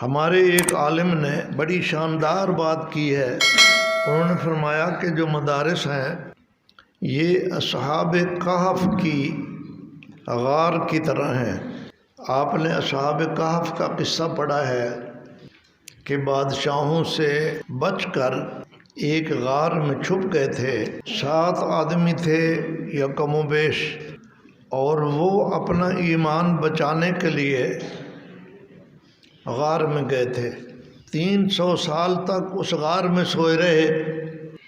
ہمارے ایک عالم نے بڑی شاندار بات کی ہے۔ انہوں نے فرمایا کہ جو مدارس ہیں یہ اصحاب کہف کی غار کی طرح ہیں۔ آپ نے اصحاب کہف کا قصہ پڑھا ہے کہ بادشاہوں سے بچ کر ایک غار میں چھپ گئے تھے۔ 7 آدمی تھے یا کم و بیش، اور وہ اپنا ایمان بچانے کے لیے غار میں گئے تھے۔ 300 سال تک اس غار میں سوئے رہے۔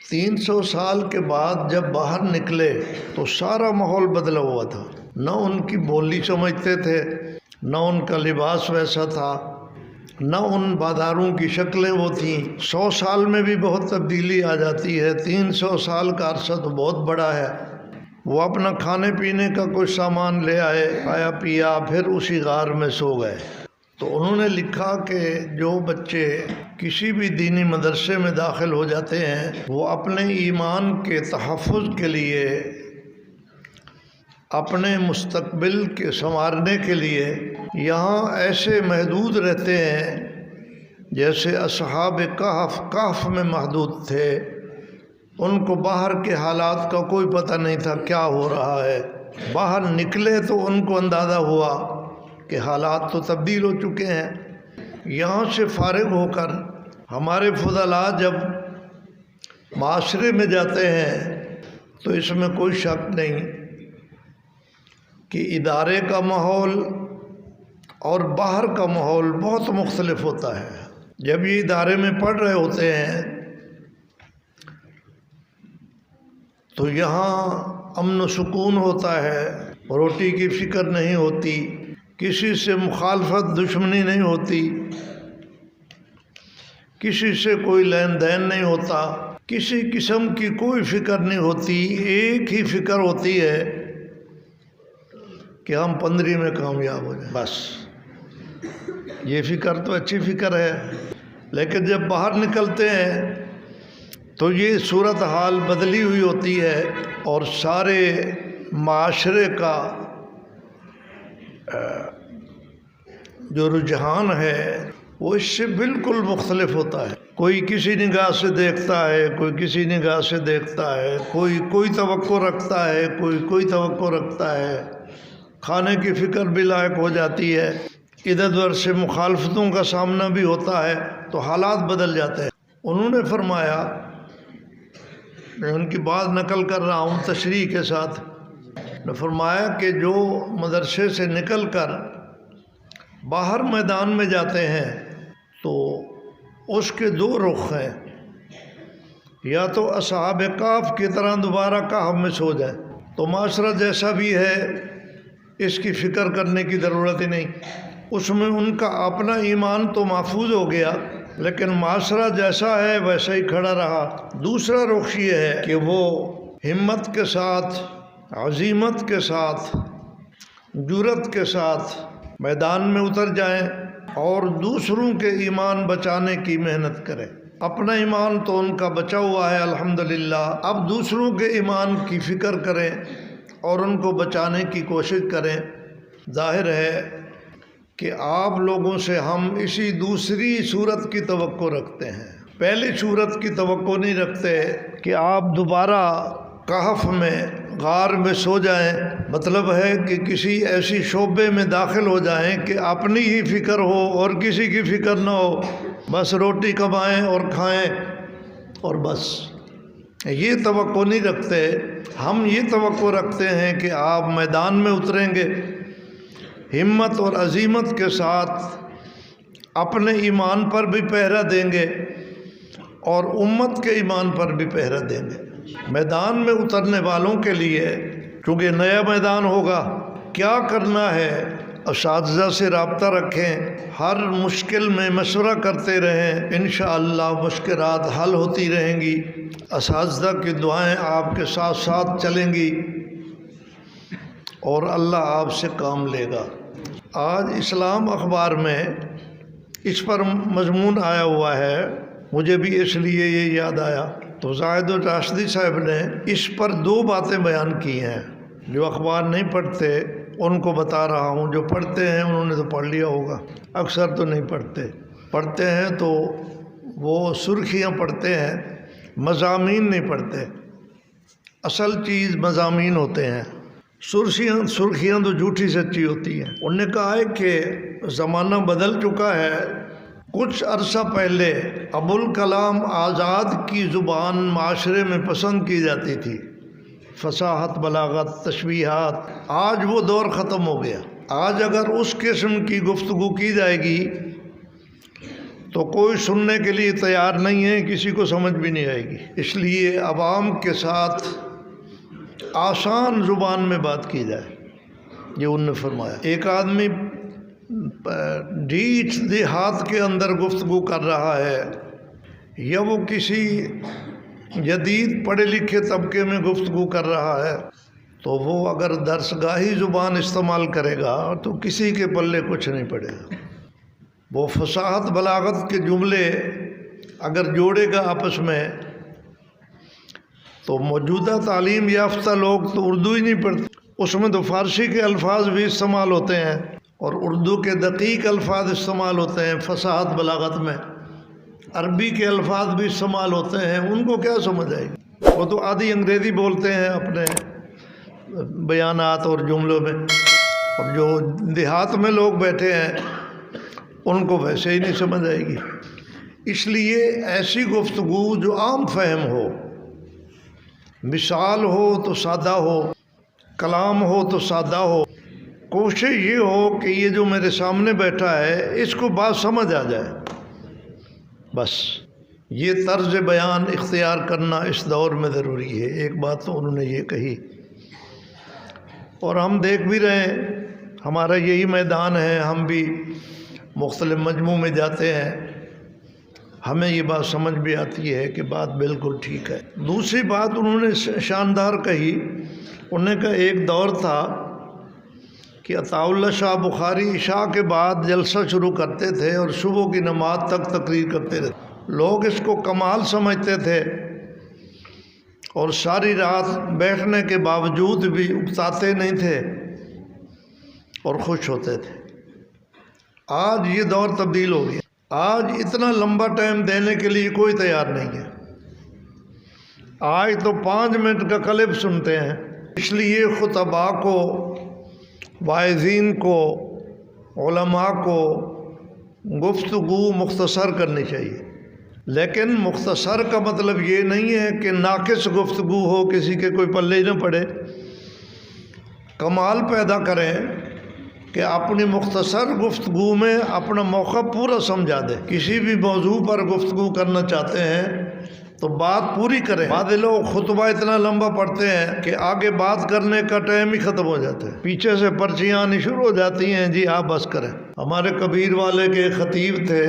300 سال کے بعد جب باہر نکلے تو سارا ماحول بدلا ہوا تھا۔ نہ ان کی بولی سمجھتے تھے، نہ ان کا لباس ویسا تھا، نہ ان بازاروں کی شکلیں وہ تھیں۔ 100 سال میں بھی بہت تبدیلی آ جاتی ہے، 300 سال کا عرصہ تو بہت بڑا ہے۔ وہ اپنا کھانے پینے کا کوئی سامان لے آئے، کھایا پیا، پھر اسی غار میں سو گئے۔ تو انہوں نے لکھا کہ جو بچے کسی بھی دینی مدرسے میں داخل ہو جاتے ہیں وہ اپنے ایمان کے تحفظ کے لیے، اپنے مستقبل کے سنوارنے کے لیے یہاں ایسے محدود رہتے ہیں جیسے اصحاب کہف میں محدود تھے۔ ان کو باہر کے حالات کا کوئی پتہ نہیں تھا کیا ہو رہا ہے۔ باہر نکلے تو ان کو اندازہ ہوا کہ حالات تو تبدیل ہو چکے ہیں۔ یہاں سے فارغ ہو کر ہمارے فضلاء جب معاشرے میں جاتے ہیں تو اس میں کوئی شک نہیں کہ ادارے کا ماحول اور باہر کا ماحول بہت مختلف ہوتا ہے۔ جب یہ ادارے میں پڑھ رہے ہوتے ہیں تو یہاں امن و سکون ہوتا ہے، روٹی کی فکر نہیں ہوتی، کسی سے مخالفت دشمنی نہیں ہوتی، کسی سے کوئی لین دین نہیں ہوتا، کسی قسم کی کوئی فکر نہیں ہوتی۔ ایک ہی فکر ہوتی ہے کہ ہم 15 میں کامیاب ہو جائیں، بس۔ یہ فکر تو اچھی فکر ہے، لیکن جب باہر نکلتے ہیں تو یہ صورتحال بدلی ہوئی ہوتی ہے اور سارے معاشرے کا جو رجحان ہے وہ اس سے بالکل مختلف ہوتا ہے۔ کوئی کسی نگاہ سے دیکھتا ہے، کوئی کسی نگاہ سے دیکھتا ہے، کوئی توقع رکھتا ہے، کوئی توقع رکھتا ہے۔ کھانے کی فکر بھی لائق ہو جاتی ہے، ادھر ادھر سے مخالفتوں کا سامنا بھی ہوتا ہے، تو حالات بدل جاتے ہیں۔ انہوں نے فرمایا، میں ان کی بات نقل کر رہا ہوں تشریح کے ساتھ، نے فرمایا کہ جو مدرسے سے نکل کر باہر میدان میں جاتے ہیں تو اس کے 2 رخ ہیں۔ یا تو اصحاب کہف کی طرح دوبارہ کہف میں سو جائیں تو معاشرہ جیسا بھی ہے اس کی فکر کرنے کی ضرورت ہی نہیں، اس میں ان کا اپنا ایمان تو محفوظ ہو گیا لیکن معاشرہ جیسا ہے ویسا ہی کھڑا رہا۔ دوسرا رخ یہ ہے کہ وہ ہمت کے ساتھ، عزیمت کے ساتھ، جرأت کے ساتھ میدان میں اتر جائیں اور دوسروں کے ایمان بچانے کی محنت کریں۔ اپنا ایمان تو ان کا بچا ہوا ہے الحمدللہ، اب دوسروں کے ایمان کی فکر کریں اور ان کو بچانے کی کوشش کریں۔ ظاہر ہے کہ آپ لوگوں سے ہم اسی دوسری صورت کی توقع رکھتے ہیں، پہلی صورت کی توقع نہیں رکھتے کہ آپ دوبارہ کہف میں، غار میں سو جائیں۔ مطلب ہے کہ کسی ایسی شعبے میں داخل ہو جائیں کہ اپنی ہی فکر ہو اور کسی کی فکر نہ ہو، بس روٹی کمائیں اور کھائیں اور بس۔ یہ توقع نہیں رکھتے، ہم یہ توقع رکھتے ہیں کہ آپ میدان میں اتریں گے، ہمت اور عزیمت کے ساتھ اپنے ایمان پر بھی پہرا دیں گے اور امت کے ایمان پر بھی پہرا دیں گے۔ میدان میں اترنے والوں کے لیے چونکہ نیا میدان ہوگا، کیا کرنا ہے؟ اساتذہ سے رابطہ رکھیں، ہر مشکل میں مشورہ کرتے رہیں، انشاءاللہ مشکلات حل ہوتی رہیں گی، اساتذہ کی دعائیں آپ کے ساتھ ساتھ چلیں گی اور اللہ آپ سے کام لے گا۔ آج اسلام اخبار میں اس پر مضمون آیا ہوا ہے، مجھے بھی اس لیے یہ یاد آیا، تو زاہد الراشدی صاحب نے اس پر 2 باتیں بیان کی ہیں۔ جو اخبار نہیں پڑھتے ان کو بتا رہا ہوں، جو پڑھتے ہیں انہوں نے تو پڑھ لیا ہوگا، اکثر تو نہیں پڑھتے۔ پڑھتے ہیں تو وہ سرخیاں پڑھتے ہیں، مضامین نہیں پڑھتے۔ اصل چیز مضامین ہوتے ہیں، سرخیاں تو جھوٹی سچی ہوتی ہیں۔ انہوں نے کہا ہے کہ زمانہ بدل چکا ہے۔ کچھ عرصہ پہلے ابوالکلام آزاد کی زبان معاشرے میں پسند کی جاتی تھی، فصاحت، بلاغت، تشبیہات۔ آج وہ دور ختم ہو گیا۔ آج اگر اس قسم کی گفتگو کی جائے گی تو کوئی سننے کے لیے تیار نہیں ہے، کسی کو سمجھ بھی نہیں آئے گی۔ اس لیے عوام کے ساتھ آسان زبان میں بات کی جائے، یہ انہوں نے فرمایا۔ ایک آدمی ڈھیٹ دیہات کے اندر گفتگو کر رہا ہے یا وہ کسی جدید پڑھے لکھے طبقے میں گفتگو کر رہا ہے، تو وہ اگر درسگاہی زبان استعمال کرے گا تو کسی کے پلے کچھ نہیں پڑے گا۔ وہ فصاحت بلاغت کے جملے اگر جوڑے گا آپس میں تو موجودہ تعلیم یافتہ لوگ تو اردو ہی نہیں پڑھتے، اس میں تو فارسی کے الفاظ بھی استعمال ہوتے ہیں اور اردو کے دقیق الفاظ استعمال ہوتے ہیں فصاحت بلاغت میں، عربی کے الفاظ بھی استعمال ہوتے ہیں، ان کو کیا سمجھ آئے گی؟ وہ تو آدھی انگریزی بولتے ہیں اپنے بیانات اور جملوں میں، اور جو دیہات میں لوگ بیٹھے ہیں ان کو ویسے ہی نہیں سمجھ آئے گی۔ اس لیے ایسی گفتگو جو عام فہم ہو، مثال ہو تو سادہ ہو، کلام ہو تو سادہ ہو، کوشش یہ ہو کہ یہ جو میرے سامنے بیٹھا ہے اس کو بات سمجھ آ جائے، بس یہ طرز بیان اختیار کرنا اس دور میں ضروری ہے۔ ایک بات تو انہوں نے یہ کہی، اور ہم دیکھ بھی رہے ہیں، ہمارا یہی میدان ہے، ہم بھی مختلف مجموع میں جاتے ہیں، ہمیں یہ بات سمجھ بھی آتی ہے کہ بات بالکل ٹھیک ہے۔ دوسری بات انہوں نے شاندار کہی، انہوں نے کہا ایک دور تھا کہ عطاء اللہ شاہ بخاری عشاء کے بعد جلسہ شروع کرتے تھے اور صبح کی نماز تک تقریر کرتے رہتے، لوگ اس کو کمال سمجھتے تھے اور ساری رات بیٹھنے کے باوجود بھی اکتاتے نہیں تھے اور خوش ہوتے تھے۔ آج یہ دور تبدیل ہو گیا، آج اتنا لمبا ٹائم دینے کے لیے کوئی تیار نہیں ہے، آج تو 5 منٹ کا کلپ سنتے ہیں۔ اس لیے خطباء کو، واعظین کو، علماء کو گفتگو مختصر کرنی چاہیے، لیکن مختصر کا مطلب یہ نہیں ہے کہ ناقص گفتگو ہو، کسی کے کوئی پلے ہی نہ پڑے۔ کمال پیدا کریں کہ اپنی مختصر گفتگو میں اپنا موقع پورا سمجھا دیں۔ کسی بھی موضوع پر گفتگو کرنا چاہتے ہیں تو بات پوری کریں۔ بعض لوگ خطبہ اتنا لمبا پڑھتے ہیں کہ آگے بات کرنے کا ٹائم ہی ختم ہو جاتا ہے، پیچھے سے پرچیاں آنی شروع ہو جاتی ہیں، جی آپ بس کریں۔ ہمارے کبیر والے کے خطیب تھے،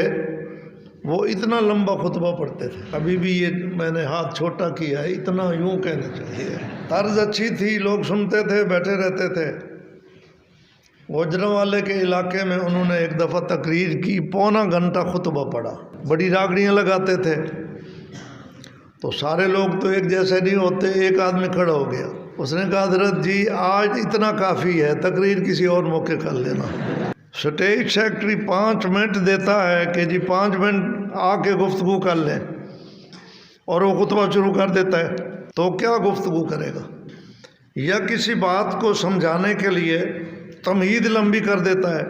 وہ اتنا لمبا خطبہ پڑھتے تھے، ابھی بھی یہ میں نے ہاتھ چھوٹا کیا ہے، اتنا یوں کہنا چاہیے، طرز اچھی تھی، لوگ سنتے تھے، بیٹھے رہتے تھے۔ گوجرانوالے کے علاقے میں انہوں نے ایک دفعہ تقریر کی، پونا گھنٹہ خطبہ پڑھا، بڑی راگڑیاں لگاتے تھے، تو سارے لوگ تو ایک جیسے نہیں ہوتے، ایک آدمی کھڑا ہو گیا، اس نے کہا حضرت جی آج اتنا کافی ہے، تقریر کسی اور موقع کر لینا۔ سٹیج سیکرٹری 5 منٹ دیتا ہے کہ جی 5 منٹ آ کے گفتگو کر لیں، اور وہ خطبہ شروع کر دیتا ہے، تو کیا گفتگو کرے گا؟ یا کسی بات کو سمجھانے کے لیے تمہید لمبی کر دیتا ہے،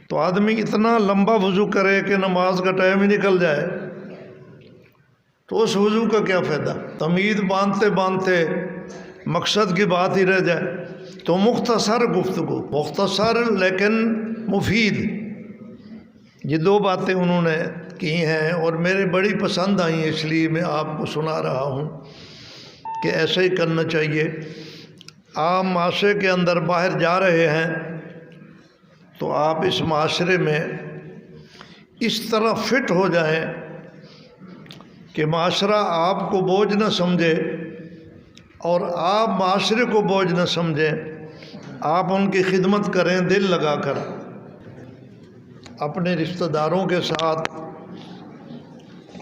تو آدمی اتنا لمبا وضو کرے کہ نماز کا ٹائم ہی نکل جائے، تو اس وضو کا کیا فائدہ؟ تمہید باندھتے باندھتے مقصد کی بات ہی رہ جائے۔ تو مختصر گفتگو، مختصر لیکن مفید، یہ 2 باتیں انہوں نے کی ہیں اور میرے بڑی پسند آئیں، اس لیے میں آپ کو سنا رہا ہوں کہ ایسے ہی کرنا چاہیے۔ عام معاشرے کے اندر باہر جا رہے ہیں تو آپ اس معاشرے میں اس طرح فٹ ہو جائیں کہ معاشرہ آپ کو بوجھ نہ سمجھے اور آپ معاشرے کو بوجھ نہ سمجھیں، آپ ان کی خدمت کریں دل لگا کر، اپنے رشتہ داروں کے ساتھ،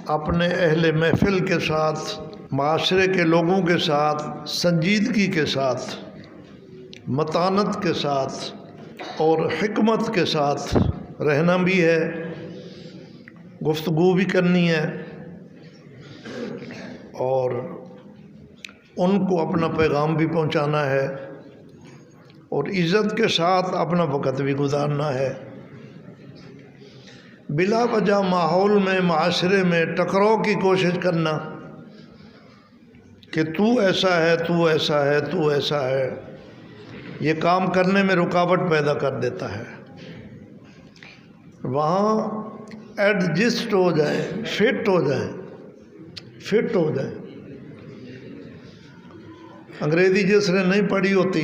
اپنے اہل محفل کے ساتھ، معاشرے کے لوگوں کے ساتھ سنجیدگی کے ساتھ، متانت کے ساتھ اور حکمت کے ساتھ رہنا بھی ہے گفتگو بھی کرنی ہے اور ان کو اپنا پیغام بھی پہنچانا ہے اور عزت کے ساتھ اپنا وقت بھی گزارنا ہے۔ بلا وجہ ماحول میں، معاشرے میں ٹکراؤ کی کوشش کرنا کہ تو ایسا ہے، تو ایسا ہے، تو ایسا ہے، یہ کام کرنے میں رکاوٹ پیدا کر دیتا ہے۔ وہاں ایڈجسٹ ہو جائے، فٹ ہو جائے، فٹ ہو جائے۔ انگریزی جس نے نہیں پڑھی ہوتی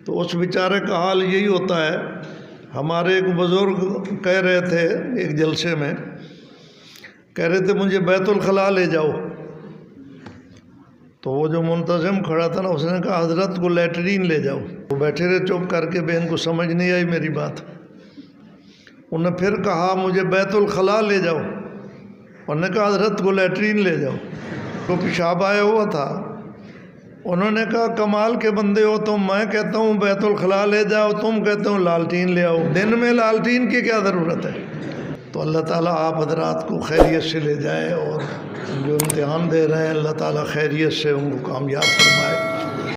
تو اس بیچارے کا حال یہی ہوتا ہے۔ ہمارے ایک بزرگ کہہ رہے تھے ایک جلسے میں، کہہ رہے تھے مجھے بیت الخلاء لے جاؤ، تو وہ جو منتظم کھڑا تھا نا اس نے کہا حضرت کو لیٹرین لے جاؤ۔ وہ بیٹھے رہے چپ کر کے، بہن کو سمجھ نہیں آئی میری بات۔ انہوں نے پھر کہا مجھے بیت الخلاء لے جاؤ، انہوں نے کہا حضرت کو لیٹرین لے جاؤ۔ تو پیشاب آیا ہوا تھا، انہوں نے کہا کمال کے بندے ہو تم، میں کہتا ہوں بیت الخلاء لے جاؤ، تم کہتے ہو لالٹین لے آؤ، دن میں لالٹین کی کیا ضرورت ہے؟ تو اللہ تعالیٰ آپ حضرات کو خیریت سے لے جائے، اور جو امتحان دے رہے ہیں اللہ تعالیٰ خیریت سے ان کو کامیاب فرمائے۔